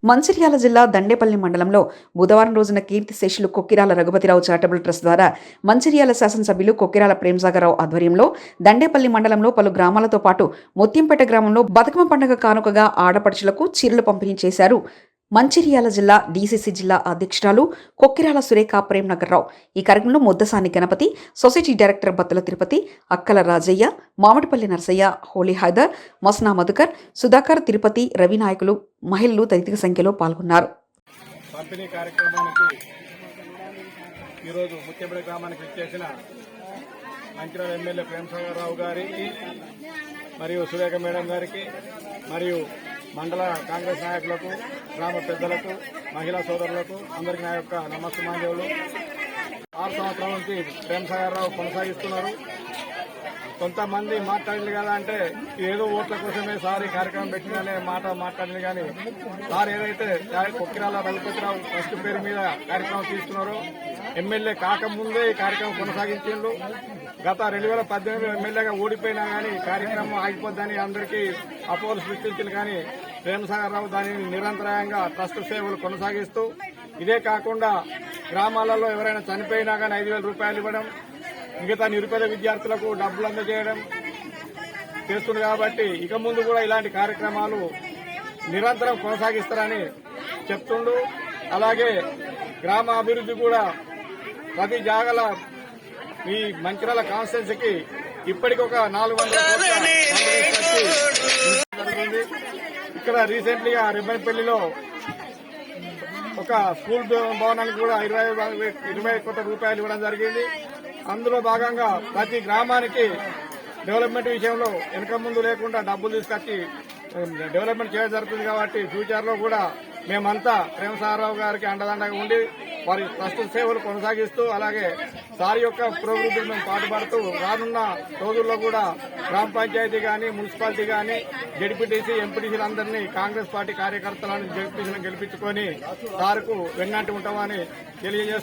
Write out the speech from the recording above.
మంచిర్యాల జిల్లా దండేపల్లి మండలంలో బుధవారం రోజున కీర్తిశేషులు కొక్కిరాల రఘుపతిరావు చారిటబుల్ ట్రస్ట్ ద్వారా మంచిర్యాల శాసనసభ్యులు కొక్కిరాల ప్రేమ్సాగర్రావు ఆధ్వర్యంలో దండేపల్లి మండలంలో పలు గ్రామాలతో పాటు ముత్యంపేట గ్రామంలో బతుకమ్మ పండుగ కానుకగా ఆడపడుచులకు చీరలు పంపిణీ చేశారు. మంచిర్యాల జిల్లా డీసీసీ జిల్లా అధ్యక్షురాలు కొక్కిరాల సురేఖ ప్రేమ్ నగర్రావు ఈ కార్యక్రమంలో ముద్దసాని గణపతి, సొసైటీ డైరెక్టర్ బత్తుల తిరుపతి, అక్కల రాజయ్య, మామిడిపల్లి నరసయ్య, హోలీ హైదర్, మస్నా మధుకర్, సుధాకర్, తిరుపతి, రవి నాయకులు, మహిళలు తదితర సంఖ్యలో పాల్గొన్నారు. పంపిణీ కార్యక్రమానికి ఈరోజు ముత్యంపేట గ్రామానికి ఇచ్చేసిన మంచిర్యాల ఎమ్మెల్యే ప్రేమ్సాగర్రావు గారికి మరియు సురేఖ మేడం గారికి మరియు మండల కాంగ్రెస్ నాయకులకు, గ్రామ పెద్దలకు, మహిళా సోదరులకు అందరికీ నా యొక్క నమస్కారాలు. 6 సంవత్సరాల నుంచి ప్రేమ్సాగర్రావు కొనసాగిస్తున్నారు. కొంతమంది మాట్లాడింది కదా అంటే ఏదో ఓట్ల కోసమే సార్ ఈ కార్యక్రమం పెట్టిందనే మాట మాట్లాడింది, కానీ సార్ ఏదైతే కొక్కిరాల రఘుపతిరావు ట్రస్ట్ పేరు మీద కార్యక్రమం తీసుకున్నారో ఎమ్మెల్యే కాకముందే ఈ కార్యక్రమం కొనసాగించిండు. గత 2018 ఎమ్మెల్యేగా ఓడిపోయినా కానీ ఈ కార్యక్రమం ఆగిపోద్దని అందరికీ అపోహలు సృష్టించింది, కానీ ప్రేమ్సాగర్రావు దానిని నిరంతరాయంగా ట్రస్ట్ సేవలు కొనసాగిస్తూ ఇదే కాకుండా గ్రామాలలో ఎవరైనా చనిపోయినా కానీ 5,000 రూపాయలు ఇవ్వడం, మిగతా నిరుపేద విద్యార్థులకు డబ్బులు అందజేయడం చేస్తుంది. కాబట్టి ఇక ముందు కూడా ఇలాంటి కార్యక్రమాలు నిరంతరం కొనసాగిస్తారని చెప్తుండు. అలాగే గ్రామ అభివృద్ధి కూడా ప్రతి జాగల ఈ మంచిర్యాల కాన్స్టిట్యున్సీకి ఇప్పటికి ఒక 400 జరుగుతుంది. ఇక్కడ రీసెంట్లీగా రెబ్బన్పల్లిలో ఒక స్కూల్ భవనానికి కూడా 20 కోట్ల రూపాయలు ఇవ్వడం జరిగింది. అందులో భాగంగా ప్రతి గ్రామానికి డెవలప్మెంట్ విషయంలో వెనక ముందు లేకుండా డబ్బులు తీసుకొచ్చి డెవలప్మెంట్ చేయడం జరుగుతుంది. కాబట్టి ఫ్యూచర్ లో కూడా మేమంతా ప్రేమ్సాగర్రావు గారికి అండదండగా ఉండి వారి ట్రస్ట్ సేవలు కొనసాగిస్తూ అలాగే సార్ యొక్క పురోభివృద్ధికి మేము పాటుపడుతూ రానున్న రోజుల్లో కూడా గ్రామ పంచాయతీ కానీ, మున్సిపాలిటీ కానీ, జడ్పీటీసీ, ఎంపీటీసీలందరినీ కాంగ్రెస్ పార్టీ కార్యకర్తలను జడ్పీటీసీలను గెలిపించుకొని సార్కు వెన్నంటి ఉంటామని తెలియజేస్తూ